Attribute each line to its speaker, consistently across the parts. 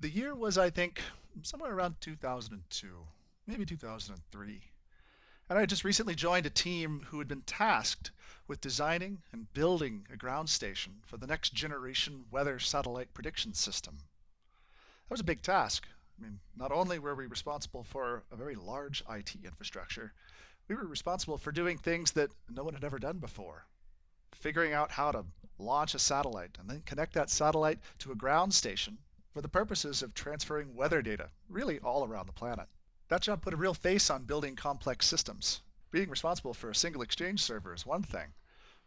Speaker 1: The year was, I think, somewhere around 2002, maybe 2003. And I had just recently joined a team who had been tasked with designing and building a ground station for the next generation weather satellite prediction system. That was a big task. I mean, not only were we responsible for a very large IT infrastructure, we were responsible for doing things that no one had ever done before. Figuring out how to launch a satellite and then connect that satellite to a ground station for the purposes of transferring weather data, really all around the planet. That job put a real face on building complex systems. Being responsible for a single exchange server is one thing,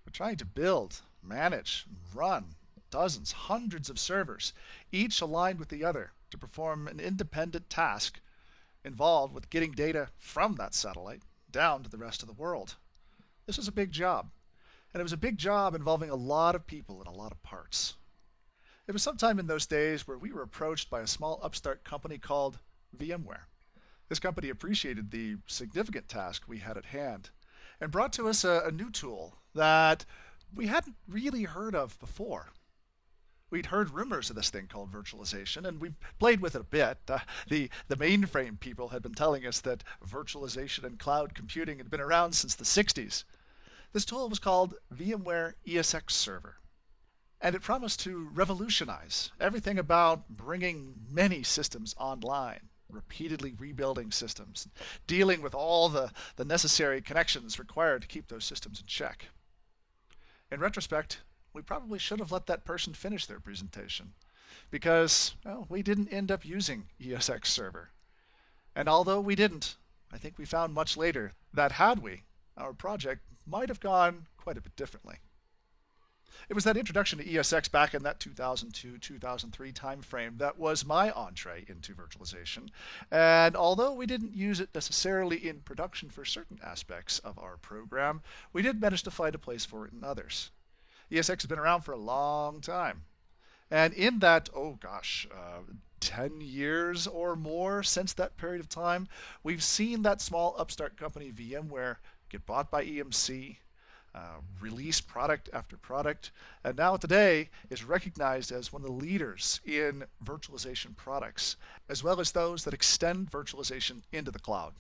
Speaker 1: but trying to build, manage, and run dozens, hundreds of servers, each aligned with the other to perform an independent task involved with getting data from that satellite down to the rest of the world. This was a big job, and it was a big job involving a lot of people and a lot of parts. It was sometime in those days where we were approached by a small upstart company called VMware. This company appreciated the significant task we had at hand and brought to us a new tool that we hadn't really heard of before. We'd heard rumors of this thing called virtualization, and we played with it a bit. The mainframe people had been telling us that virtualization and cloud computing had been around since the 60s. This tool was called VMware ESX Server, and it promised to revolutionize everything about bringing many systems online, repeatedly rebuilding systems, dealing with all the necessary connections required to keep those systems in check. In retrospect, we probably should have let that person finish their presentation because, well, we didn't end up using ESX Server. And although we didn't, I think we found much later that had we, our project might have gone quite a bit differently. It was that introduction to ESX back in that 2002-2003 timeframe that was my entree into virtualization. And although we didn't use it necessarily in production for certain aspects of our program, we did manage to find a place for it in others. ESX has been around for a long time. And in that, 10 years or more since that period of time, we've seen that small upstart company VMware get bought by EMC, release product after product, and now today is recognized as one of the leaders in virtualization products, as well as those that extend virtualization into the cloud.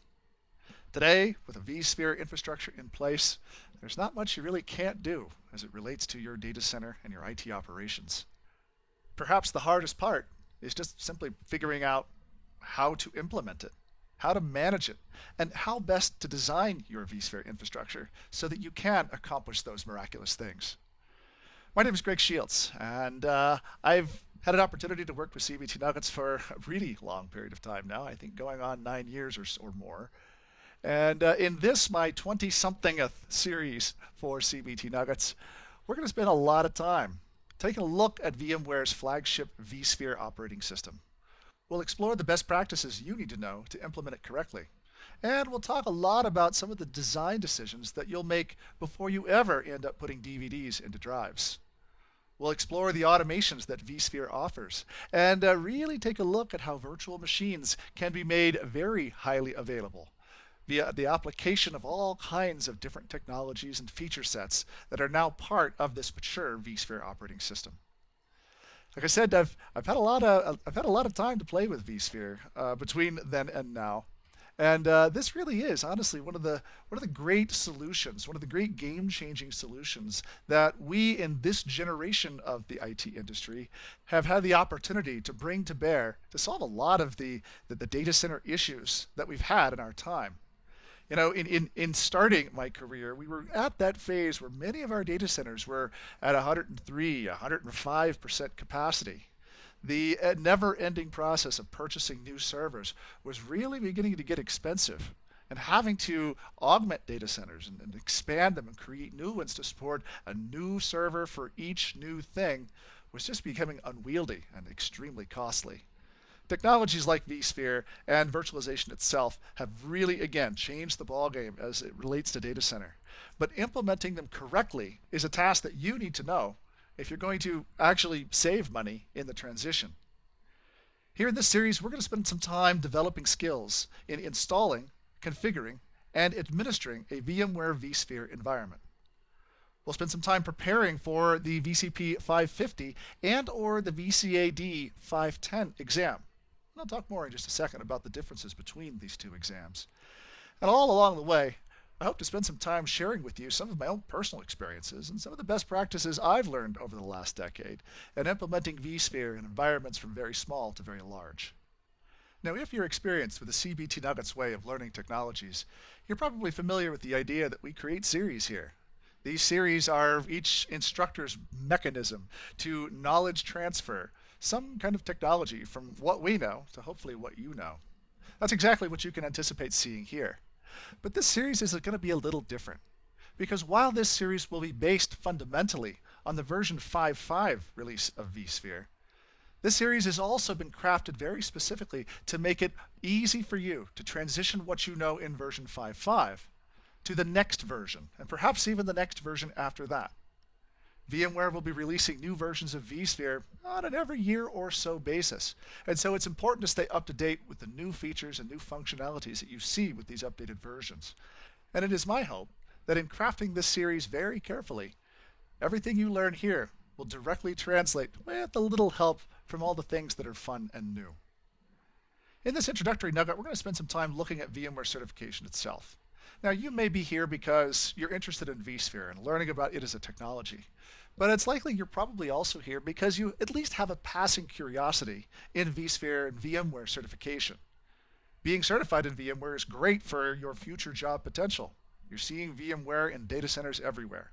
Speaker 1: Today, with a vSphere infrastructure in place, there's not much you really can't do as it relates to your data center and your IT operations. Perhaps the hardest part is just simply figuring out how to implement it, how to manage it, and how best to design your vSphere infrastructure so that you can accomplish those miraculous things. My name is Greg Shields, and I've had an opportunity to work with CBT Nuggets for a really long period of time now, I think going on 9 years or more. And in this, my 20-somethingth series for CBT Nuggets, we're going to spend a lot of time taking a look at VMware's flagship vSphere operating system. We'll explore the best practices you need to know to implement it correctly. And we'll talk a lot about some of the design decisions that you'll make before you ever end up putting DVDs into drives. We'll explore the automations that vSphere offers and really take a look at how virtual machines can be made very highly available via the application of all kinds of different technologies and feature sets that are now part of this mature vSphere operating system. Like I said, I've had a lot of time to play with vSphere between then and now, and this really is honestly one of the great solutions, one of the great game-changing solutions that we in this generation of the IT industry have had the opportunity to bring to bear to solve a lot of the data center issues that we've had in our time. You know, in starting my career, we were at that phase where many of our data centers were at 103, 105% capacity. The never-ending process of purchasing new servers was really beginning to get expensive, and having to augment data centers and expand them and create new ones to support a new server for each new thing was just becoming unwieldy and extremely costly. Technologies like vSphere and virtualization itself have really, again, changed the ballgame as it relates to data center. But implementing them correctly is a task that you need to know if you're going to actually save money in the transition. Here in this series, we're going to spend some time developing skills in installing, configuring, and administering a VMware vSphere environment. We'll spend some time preparing for the VCP 550 and or the VCAD 510 exam. I'll talk more in just a second about the differences between these two exams. And all along the way, I hope to spend some time sharing with you some of my own personal experiences and some of the best practices I've learned over the last decade in implementing vSphere in environments from very small to very large. Now, if you're experienced with the CBT Nuggets way of learning technologies, you're probably familiar with the idea that we create series here. These series are each instructor's mechanism to knowledge transfer some kind of technology from what we know to hopefully what you know. That's exactly what you can anticipate seeing here. But this series is going to be a little different, because while this series will be based fundamentally on the version 5.5 release of vSphere, this series has also been crafted very specifically to make it easy for you to transition what you know in version 5.5 to the next version, and perhaps even the next version after that. VMware will be releasing new versions of vSphere on an every year or so basis. And so it's important to stay up to date with the new features and new functionalities that you see with these updated versions. And it is my hope that in crafting this series very carefully, everything you learn here will directly translate with a little help from all the things that are fun and new. In this introductory nugget, we're going to spend some time looking at VMware certification itself. Now, you may be here because you're interested in vSphere and learning about it as a technology. But it's likely you're probably also here because you at least have a passing curiosity in vSphere and VMware certification. Being certified in VMware is great for your future job potential. You're seeing VMware in data centers everywhere.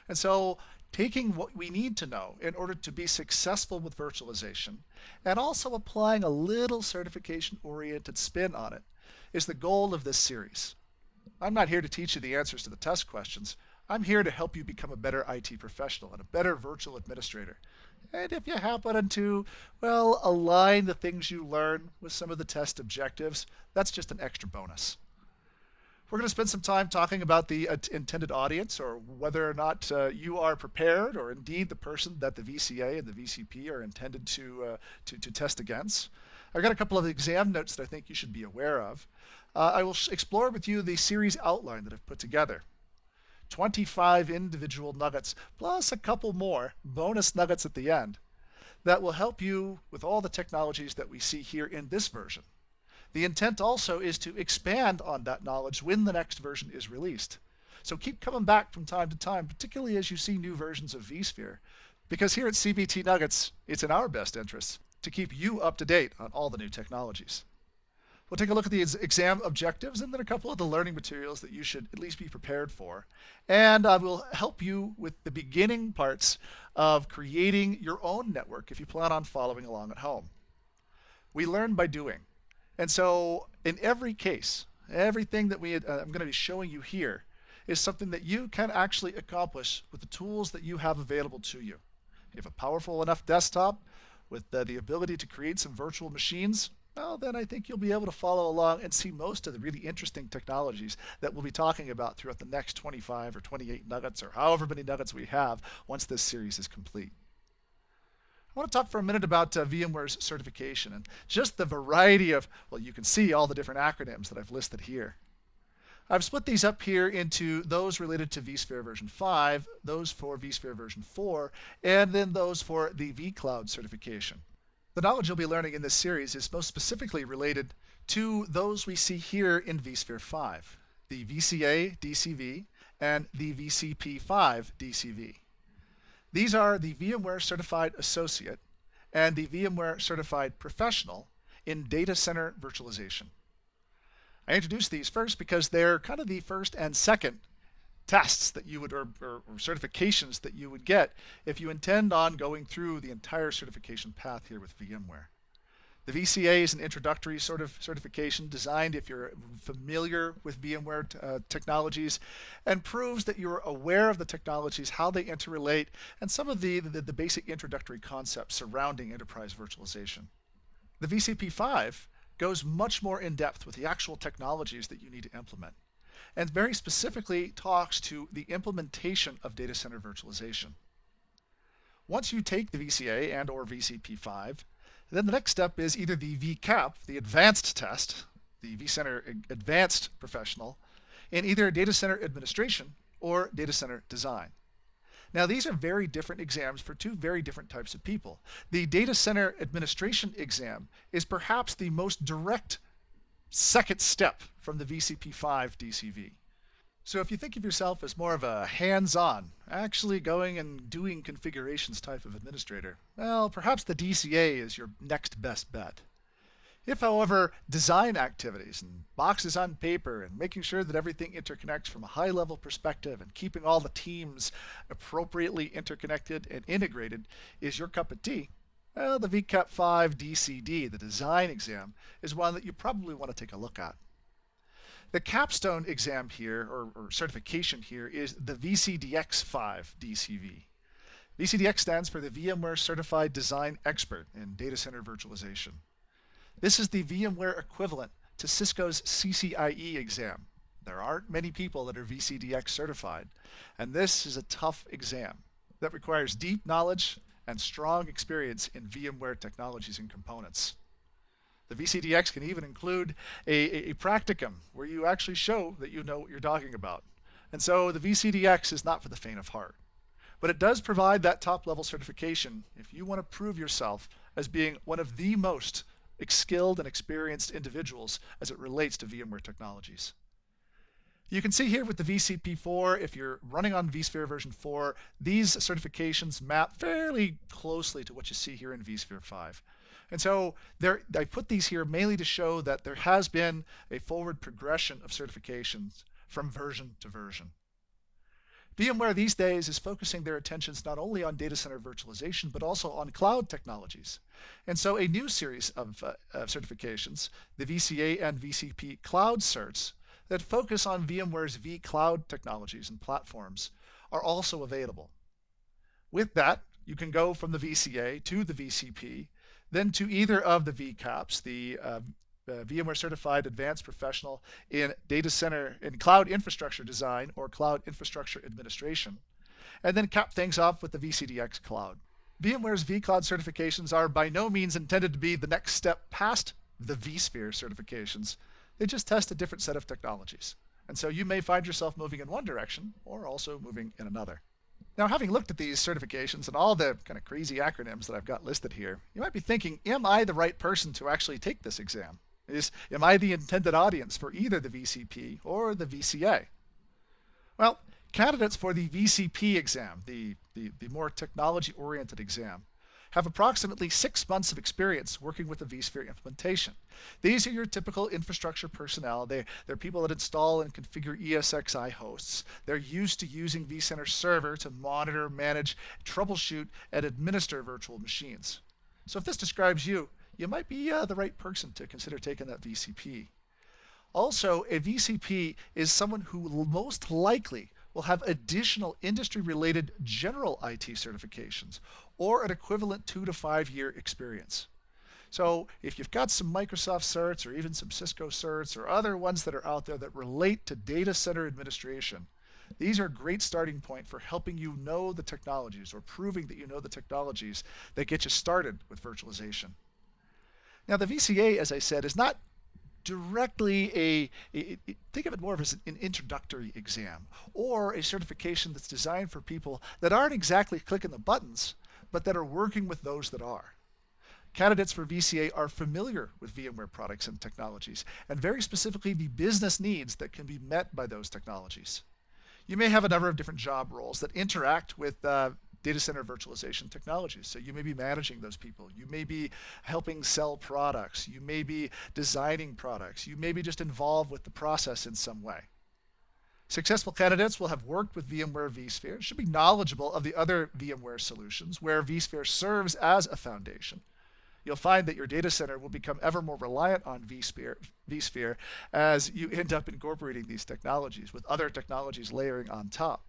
Speaker 1: And so taking what we need to know in order to be successful with virtualization and also applying a little certification-oriented spin on it is the goal of this series. I'm not here to teach you the answers to the test questions. I'm here to help you become a better IT professional and a better virtual administrator. And if you happen to, well, align the things you learn with some of the test objectives, that's just an extra bonus. We're going to spend some time talking about the intended audience, or whether or not you are prepared, or indeed the person that the VCA and the VCP are intended to test against. I've got a couple of exam notes that I think you should be aware of. I will explore with you the series outline that I've put together. 25 individual nuggets, plus a couple more bonus nuggets at the end that will help you with all the technologies that we see here in this version. The intent also is to expand on that knowledge when the next version is released. So keep coming back from time to time, particularly as you see new versions of vSphere, because here at CBT Nuggets, it's in our best interest to keep you up to date on all the new technologies. We'll take a look at the exam objectives and then a couple of the learning materials that you should at least be prepared for. And I will help you with the beginning parts of creating your own network if you plan on following along at home. We learn by doing. And so in every case, everything that I'm going to be showing you here is something that you can actually accomplish with the tools that you have available to you. If you have a powerful enough desktop with the ability to create some virtual machines, well, then I think you'll be able to follow along and see most of the really interesting technologies that we'll be talking about throughout the next 25 or 28 nuggets, or however many nuggets we have once this series is complete. I want to talk for a minute about VMware's certification and just the variety of, well, you can see all the different acronyms that I've listed here. I've split these up here into those related to vSphere version 5, those for vSphere version 4, and then those for the vCloud certification. The knowledge you'll be learning in this series is most specifically related to those we see here in vSphere 5, the VCA DCV and the VCP5 DCV. These are the VMware Certified Associate and the VMware Certified Professional in Data Center Virtualization. I introduced these first because they're kind of the first and second tests that you would, or certifications that you would get if you intend on going through the entire certification path here with VMware. The VCA is an introductory sort of certification designed if you're familiar with VMware technologies, and proves that you're aware of the technologies, how they interrelate, and some of the basic introductory concepts surrounding enterprise virtualization. The VCP5 goes much more in depth with the actual technologies that you need to implement, and very specifically talks to the implementation of data center virtualization. Once you take the VCA and or VCP5, then the next step is either the VCAP, the advanced test, the vCenter Advanced Professional, in either data center administration or data center design. Now, these are very different exams for two very different types of people. The data center administration exam is perhaps the most direct second step from the VCP5 DCV. So if you think of yourself as more of a hands-on, actually going and doing configurations type of administrator, well, perhaps the DCA is your next best bet. If, however, design activities and boxes on paper and making sure that everything interconnects from a high level perspective and keeping all the teams appropriately interconnected and integrated is your cup of tea, well, the VCAP 5 DCD, the design exam, is one that you probably want to take a look at. The capstone exam here, or certification here, is the VCDX 5 DCV. VCDX stands for the VMware Certified Design Expert in Data Center Virtualization. This is the VMware equivalent to Cisco's CCIE exam. There aren't many people that are VCDX certified, and this is a tough exam that requires deep knowledge and strong experience in VMware technologies and components. The VCDX can even include a practicum where you actually show that you know what you're talking about. And so the VCDX is not for the faint of heart. But it does provide that top level certification if you want to prove yourself as being one of the most skilled and experienced individuals as it relates to VMware technologies. You can see here with the VCP4, if you're running on vSphere version 4, these certifications map fairly closely to what you see here in vSphere 5. And so I put these here mainly to show that there has been a forward progression of certifications from version to version. VMware these days is focusing their attentions not only on data center virtualization, but also on cloud technologies. And so a new series of certifications, the VCA and VCP Cloud Certs, that focus on VMware's vCloud technologies and platforms are also available. With that, you can go from the VCA to the VCP, then to either of the VCAPs, the VMware Certified Advanced Professional in Data Center in Cloud Infrastructure Design or Cloud Infrastructure Administration, and then cap things off with the VCDX Cloud. VMware's vCloud certifications are by no means intended to be the next step past the vSphere certifications. They just test a different set of technologies. And so you may find yourself moving in one direction or also moving in another. Now, having looked at these certifications and all the kind of crazy acronyms that I've got listed here, you might be thinking, am I the right person to actually take this exam? Am I the intended audience for either the VCP or the VCA? Well, candidates for the VCP exam, the more technology-oriented exam, have approximately 6 months of experience working with the vSphere implementation. These are your typical infrastructure personnel. They're people that install and configure ESXi hosts. They're used to using vCenter Server to monitor, manage, troubleshoot, and administer virtual machines. So if this describes you, you might be the right person to consider taking that VCP. Also, a VCP is someone who most likely will have additional industry-related general IT certifications or an equivalent 2 to 5 year experience. So if you've got some Microsoft certs or even some Cisco certs or other ones that are out there that relate to data center administration, these are a great starting point for helping you know the technologies or proving that you know the technologies that get you started with virtualization. Now, the VCA, as I said, is not directly think of it more of as an introductory exam or a certification that's designed for people that aren't exactly clicking the buttons, but that are working with those that are. Candidates for VCA are familiar with VMware products and technologies, and very specifically the business needs that can be met by those technologies. You may have a number of different job roles that interact with data center virtualization technologies. So you may be managing those people. You may be helping sell products. You may be designing products. You may be just involved with the process in some way. Successful candidates will have worked with VMware vSphere, should be knowledgeable of the other VMware solutions where vSphere serves as a foundation. You'll find that your data center will become ever more reliant on vSphere as you end up incorporating these technologies with other technologies layering on top.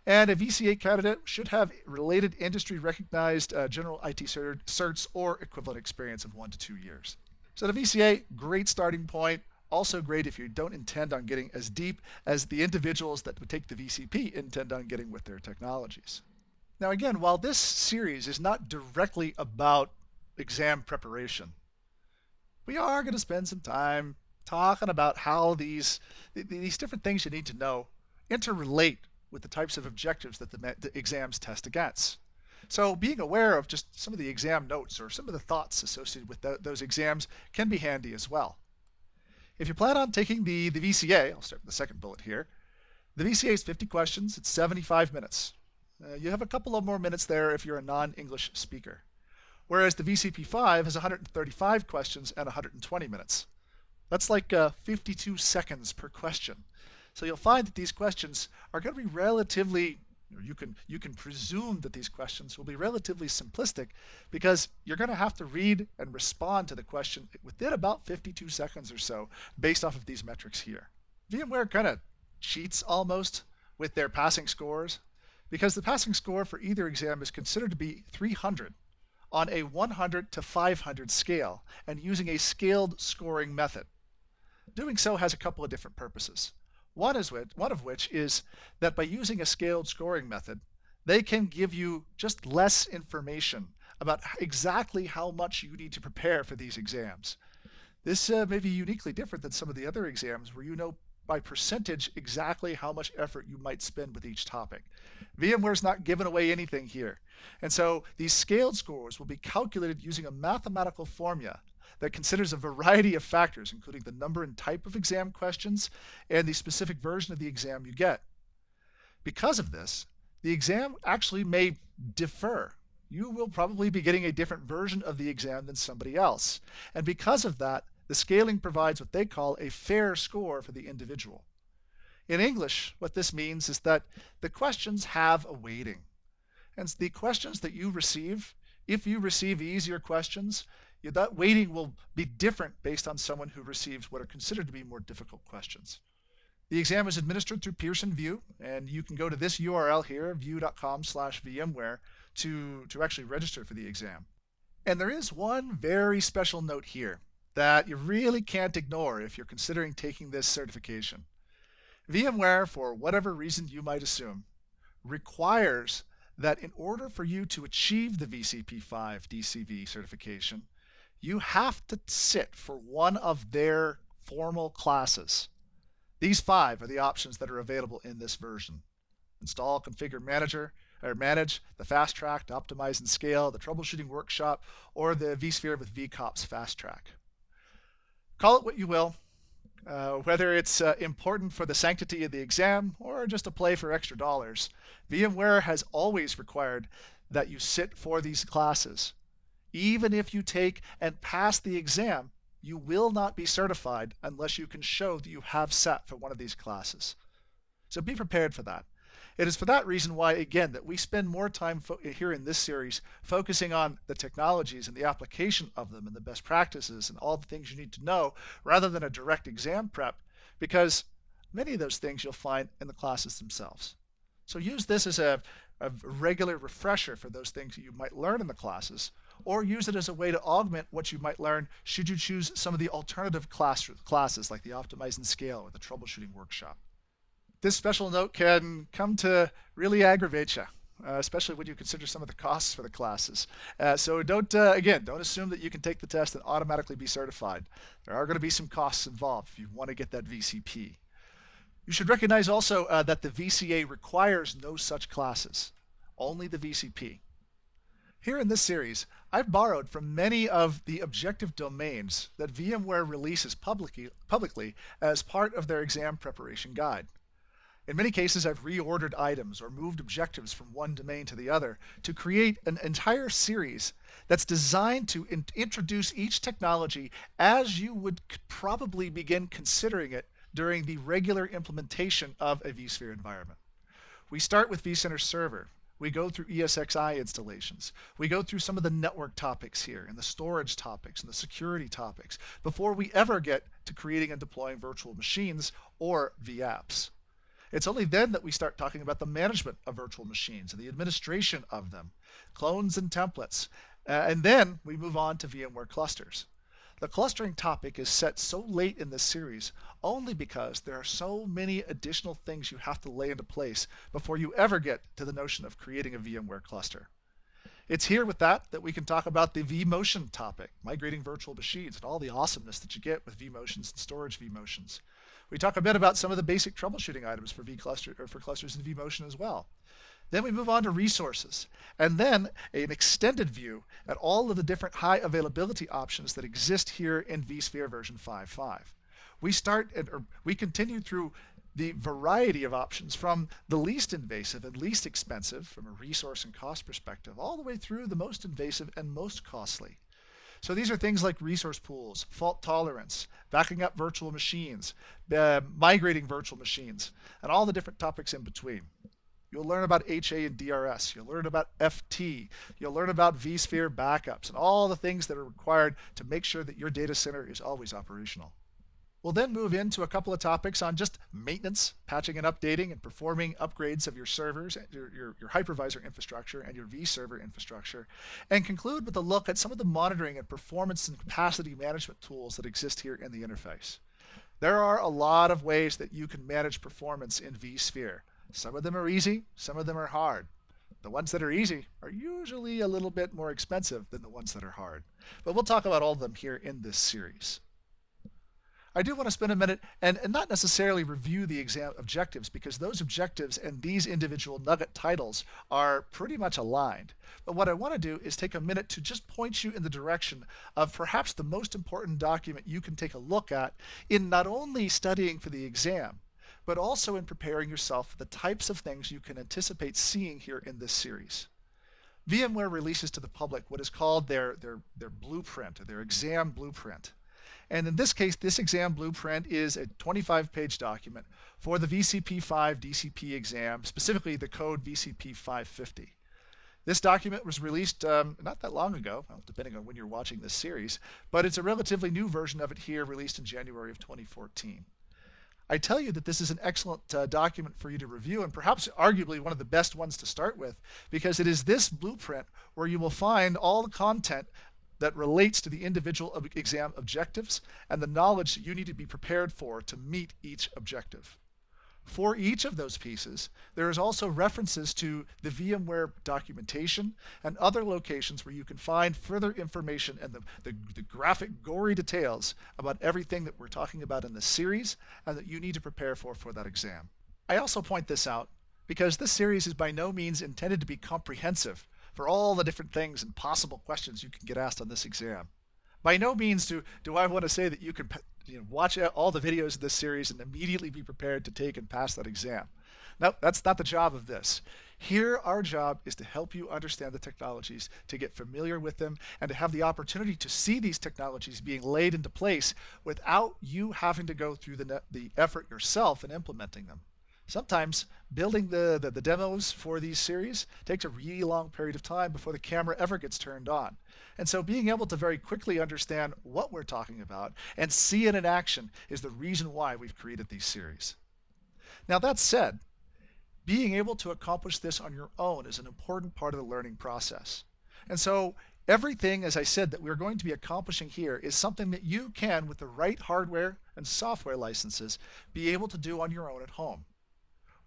Speaker 1: And a VCA candidate should have related industry-recognized general IT certs or equivalent experience of 1 to 2 years. So the VCA, great starting point. Also great if you don't intend on getting as deep as the individuals that would take the VCP intend on getting with their technologies. Now again, while this series is not directly about exam preparation, we are going to spend some time talking about how these different things you need to know interrelate with the types of objectives that the exams test against. So being aware of just some of the exam notes or some of the thoughts associated with those exams can be handy as well. If you plan on taking the VCA, I'll start with the second bullet here. The VCA is 50 questions, it's 75 minutes. You have a couple of more minutes there if you're a non-English speaker. Whereas the VCP5 has 135 questions and 120 minutes. That's like 52 seconds per question. So you'll find that these questions are going to be relatively, you can presume that these questions will be relatively simplistic because you're going to have to read and respond to the question within about 52 seconds or so based off of these metrics here. VMware kind of cheats almost with their passing scores because the passing score for either exam is considered to be 300 on a 100 to 500 scale and using a scaled scoring method. Doing so has a couple of different purposes. One of which is that by using a scaled scoring method, they can give you just less information about exactly how much you need to prepare for these exams. This may be uniquely different than some of the other exams where you know by percentage exactly how much effort you might spend with each topic. VMware's not giving away anything here. And so these scaled scores will be calculated using a mathematical formula that considers a variety of factors, including the number and type of exam questions and the specific version of the exam you get. Because of this, the exam actually may differ. You will probably be getting a different version of the exam than somebody else. And because of that, the scaling provides what they call a fair score for the individual. In English, what this means is that the questions have a weighting. And the questions that you receive, if you receive easier questions, that weighting will be different based on someone who receives what are considered to be more difficult questions. The exam is administered through Pearson VUE, and you can go to this URL here, vue.com/VMware, to actually register for the exam. And there is one very special note here that you really can't ignore if you're considering taking this certification. VMware, for whatever reason you might assume, requires that in order for you to achieve the VCP5 DCV certification, you have to sit for one of their formal classes. These 5 are the options that are available in this version. Install, configure, manage the fast track to optimize and scale, the troubleshooting workshop, or the vSphere with vCops fast track. Call it what you will, whether it's important for the sanctity of the exam or just a play for extra dollars. VMware has always required that you sit for these classes. Even if you take and pass the exam, you will not be certified unless you can show that you have sat for one of these classes. So be prepared for that. It is for that reason why, again, that we spend more time here in this series focusing on the technologies and the application of them and the best practices and all the things you need to know rather than a direct exam prep, because many of those things you'll find in the classes themselves. So use this as a regular refresher for those things that you might learn in the classes, or use it as a way to augment what you might learn should you choose some of the alternative classes like the Optimize and Scale or the Troubleshooting Workshop. This special note can come to really aggravate you, especially when you consider some of the costs for the classes. So don't assume that you can take the test and automatically be certified. There are going to be some costs involved if you want to get that VCP. You should recognize also that the VCA requires no such classes, only the VCP. Here in this series, I've borrowed from many of the objective domains that VMware releases publicly as part of their exam preparation guide. In many cases, I've reordered items or moved objectives from one domain to the other to create an entire series that's designed to introduce each technology as you would probably begin considering it during the regular implementation of a vSphere environment. We start with vCenter Server. We go through ESXi installations. We go through some of the network topics here and the storage topics and the security topics before we ever get to creating and deploying virtual machines or vApps. It's only then that we start talking about the management of virtual machines and the administration of them, clones and templates, and then we move on to VMware clusters. The clustering topic is set so late in this series only because there are so many additional things you have to lay into place before you ever get to the notion of creating a VMware cluster. It's here with that we can talk about the vMotion topic, migrating virtual machines and all the awesomeness that you get with vMotions and storage vMotions. We talk a bit about some of the basic troubleshooting items for vCluster or for clusters in vMotion as well. Then we move on to resources, and then an extended view at all of the different high availability options that exist here in vSphere version 5.5. We continue through the variety of options from the least invasive and least expensive from a resource and cost perspective, all the way through the most invasive and most costly. So these are things like resource pools, fault tolerance, backing up virtual machines, migrating virtual machines, and all the different topics in between. You'll learn about HA and DRS. You'll learn about FT. You'll learn about vSphere backups and all the things that are required to make sure that your data center is always operational. We'll then move into a couple of topics on just maintenance, patching and updating, and performing upgrades of your servers, your hypervisor infrastructure, and your vServer infrastructure, and conclude with a look at some of the monitoring and performance and capacity management tools that exist here in the interface. There are a lot of ways that you can manage performance in vSphere. Some of them are easy, some of them are hard. The ones that are easy are usually a little bit more expensive than the ones that are hard. But we'll talk about all of them here in this series. I do want to spend a minute and not necessarily review the exam objectives, because those objectives and these individual nugget titles are pretty much aligned. But what I want to do is take a minute to just point you in the direction of perhaps the most important document you can take a look at in not only studying for the exam, but also in preparing yourself for the types of things you can anticipate seeing here in this series. VMware releases to the public what is called their blueprint, or their exam blueprint. And in this case, this exam blueprint is a 25-page document for the VCP5 DCP exam, specifically the code VCP 550. This document was released not that long ago, well, depending on when you're watching this series, but it's a relatively new version of it here, released in January of 2014. I tell you that this is an excellent document for you to review, and perhaps arguably one of the best ones to start with, because it is this blueprint where you will find all the content that relates to the individual exam objectives and the knowledge that you need to be prepared for to meet each objective. For each of those pieces, there is also references to the VMware documentation and other locations where you can find further information and the graphic, gory details about everything that we're talking about in this series and that you need to prepare for that exam. I also point this out because this series is by no means intended to be comprehensive for all the different things and possible questions you can get asked on this exam. By no means do I want to say that you can watch all the videos of this series and immediately be prepared to take and pass that exam. No, that's not the job of this. Here, our job is to help you understand the technologies, to get familiar with them, and to have the opportunity to see these technologies being laid into place without you having to go through the effort yourself in implementing them. Sometimes building the demos for these series takes a really long period of time before the camera ever gets turned on. And so being able to very quickly understand what we're talking about and see it in action is the reason why we've created these series. Now that said, being able to accomplish this on your own is an important part of the learning process. And so everything, as I said, that we're going to be accomplishing here is something that you can, with the right hardware and software licenses, be able to do on your own at home.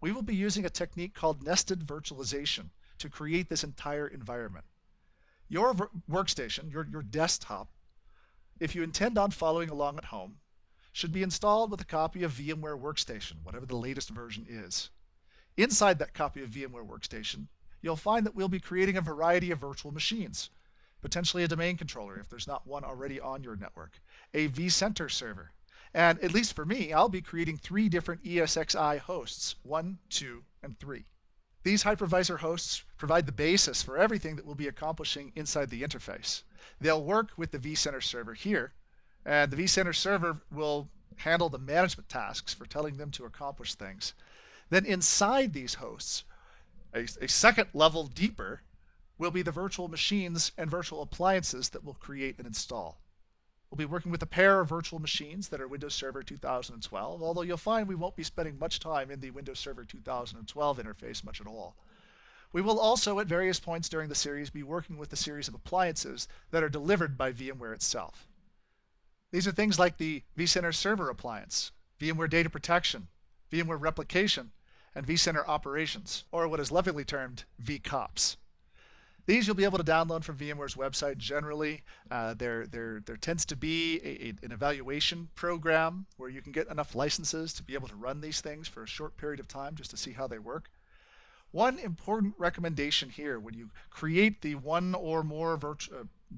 Speaker 1: We will be using a technique called nested virtualization to create this entire environment. Your workstation, your desktop, if you intend on following along at home, should be installed with a copy of VMware Workstation, whatever the latest version is. Inside that copy of VMware Workstation, you'll find that we'll be creating a variety of virtual machines, potentially a domain controller if there's not one already on your network, a vCenter server, and at least for me, I'll be creating 3 different ESXi hosts, 1, 2, and 3. These hypervisor hosts provide the basis for everything that we'll be accomplishing inside the interface. They'll work with the vCenter server here, and the vCenter server will handle the management tasks for telling them to accomplish things. Then inside these hosts, a second level deeper, will be the virtual machines and virtual appliances that we'll create and install. We'll be working with a pair of virtual machines that are Windows Server 2012, although you'll find we won't be spending much time in the Windows Server 2012 interface, much at all. We will also, at various points during the series, be working with a series of appliances that are delivered by VMware itself. These are things like the vCenter Server appliance, VMware Data Protection, VMware Replication, and vCenter Operations, or what is lovingly termed vCops. These you'll be able to download from VMware's website generally. There tends to be an evaluation program where you can get enough licenses to be able to run these things for a short period of time just to see how they work. One important recommendation here when you create the one or more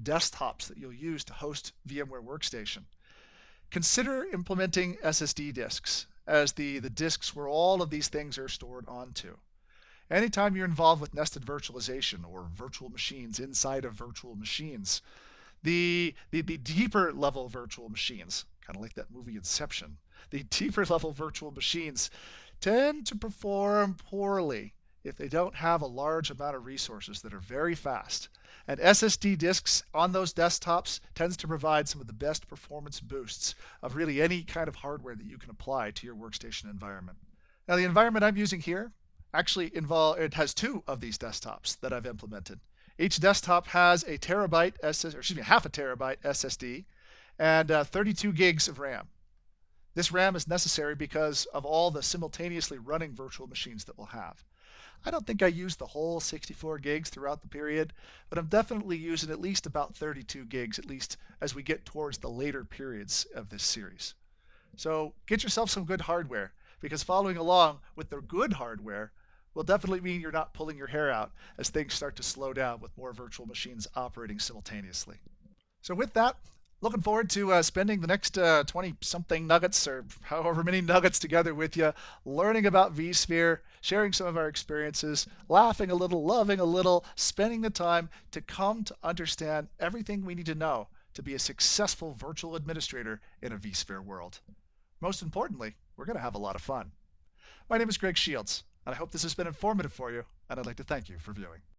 Speaker 1: desktops that you'll use to host VMware Workstation, consider implementing SSD disks as the disks where all of these things are stored onto. Anytime you're involved with nested virtualization or virtual machines inside of virtual machines, the deeper level virtual machines, kind of like that movie Inception, the deeper level virtual machines tend to perform poorly if they don't have a large amount of resources that are very fast. And SSD disks on those desktops tends to provide some of the best performance boosts of really any kind of hardware that you can apply to your workstation environment. Now, the environment I'm using here it has two of these desktops that I've implemented. Each desktop has a terabyte or excuse me, half a terabyte SSD and 32 gigs of RAM. This RAM is necessary because of all the simultaneously running virtual machines that we'll have. I don't think I used the whole 64 gigs throughout the period, but I'm definitely using at least about 32 gigs, at least as we get towards the later periods of this series. So get yourself some good hardware, because following along with the good hardware will definitely mean you're not pulling your hair out as things start to slow down with more virtual machines operating simultaneously. So with that, looking forward to spending the next 20 something nuggets or however many nuggets together with you, learning about vSphere, sharing some of our experiences, laughing a little, loving a little, spending the time to come to understand everything we need to know to be a successful virtual administrator in a vSphere world. Most importantly, we're going to have a lot of fun. My name is Greg Shields, and I hope this has been informative for you, and I'd like to thank you for viewing.